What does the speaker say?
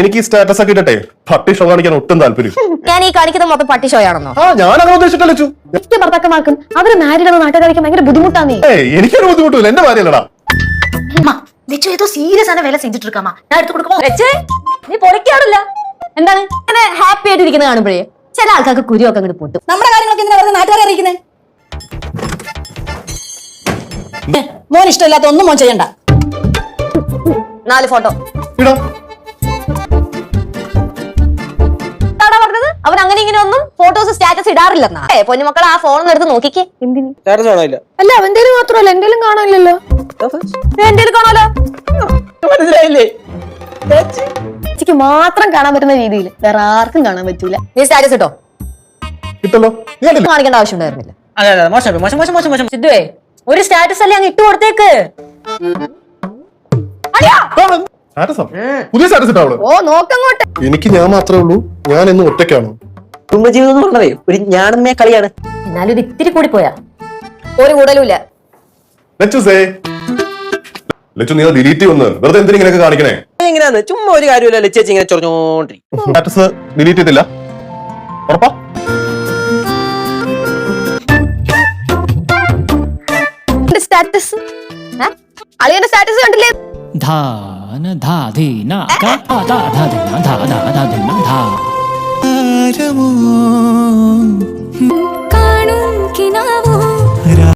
എനിക്ക് ഈ സ്റ്റാറ്റസ് ഒക്കെ ഇട്ടെ പട്ടി ഷോ കാണിക്കാൻ ഒട്ടും താല്പര്യം. ഞാൻ ഈ കാണിക്കുന്ന മൊത്തം പട്ടി ഷോ ആണെന്നോ? ആ ഞാൻ അങ്ങനെ ഉദ്ദേശിച്ചിട്ടല്ല ലച്ചു. മിക്ക ഭർത്താക്കന്മാർക്കും അവര് മാരീഡ് നാട്ടുകാരിക്കാൻ ഭയങ്കര ബുദ്ധിമുട്ടാന്നേ. എനിക്കൊരു ബുദ്ധിമുട്ടില്ല, എന്റെ ഭാര്യയല്ലടാ. ലച്ചു ഏതോ സീരിയസ് ആണ് വേല സെഞ്ചിട്ട് ഇരുക്കാമാ. ഞാൻ എടുത്തു കൊടുക്കുമ്പോ നീ പൊളിക്കാറില്ല. എന്താണ് അങ്ങനെ ഹാപ്പി ആയിട്ട് ഇരിക്കുന്നത് കാണുമ്പോഴേ ചില ആൾക്കാർക്ക് കുരുവൊക്കെ അങ്ങോട്ട് പൊട്ടും. നമ്മുടെ കാര്യങ്ങളൊക്കെ എന്തിനാ വെറുതെ നാട്ടുകാരെ അറിയിക്കുന്നത്? മോൻ ഇഷ്ടമില്ലാത്ത ഒന്നും മോൻ ചെയ്യണ്ട. 4 ഫോട്ടോ ഇടാം. പറഞ്ഞത് അവൻ അങ്ങനെ ഇങ്ങനെ ഒന്നും ഫോട്ടോസ് സ്റ്റാറ്റസ് ഇടാറില്ലെന്നാ. പൊന്നുമക്കൾ ആ ഫോൺ എടുത്ത് നോക്കിക്കേ. എന്തിന്? അല്ല അവന്റെ മാത്രമല്ല എന്റെലും കാണാനില്ലല്ലോ. എന്റെലും കാണാലോ. മനസ്സിലായില്ലേ? ചേച്ചിക്ക് മാത്രം കാണാൻ പറ്റുന്ന രീതിയിൽ വേറെ ആർക്കും കാണാൻ പറ്റൂല. നീ സ്റ്റാറ്റസ് ഇട്ടോ? കിട്ടല്ലോ. നീ കണ്ടില്ലേ? കാണിക്കേണ്ട ആവശ്യം ഉണ്ടായിരുന്നില്ല. മോശം. സിദ്ധുവേ ഒരു സ്റ്റാറ്റസ് അല്ലേ അങ്ങ് ഇട്ട് കൊടുത്തേക്ക്. സ്റ്റാറ്റസാ? പുതിയ സ്റ്റാറ്റസ് ഇട്ടാ അവള്? ഓ നോക്കങ്ങോട്ട്. എനിക്ക് ഞാൻ മാത്രമേ ഉള്ളൂ, ഞാൻ എന്നും ഒറ്റയ്ക്കാണ്. കുടുംബജീവിതം എന്ന് പറഞ്ഞതേ ഒരു ഞാണന്മയ കളിയാണ്. എന്നാലും ഇത് ഇത്തിരി കൂടി പോയാ. ഒരു കൂടുതലുമില്ല. ലച്ചു നീ ഡിലീറ്റ് വന്ന് വെറുതെ എന്തിനാ ഇങ്ങനെയൊക്കെ കാണിക്കണേ? എങ്ങനെയാന്ന് ചുമ്മാ ഒരു കാര്യമില്ല ലച്ചേച്ചി ഇങ്ങനെ ചൊറഞ്ഞോണ്ടിരിക്കും. സ്റ്റാറ്റസ് ഡിലീറ്റ് ചെയ്തില്ല? ഉറപ്പാ? സ്റ്റാറ്റസ് അളിയന്റെ സ്റ്റാറ്റസ് കണ്ടില്ലേ? ധാന ധാധീന ധാ ധാ ധാ ധാ ധാ ധാ ധാ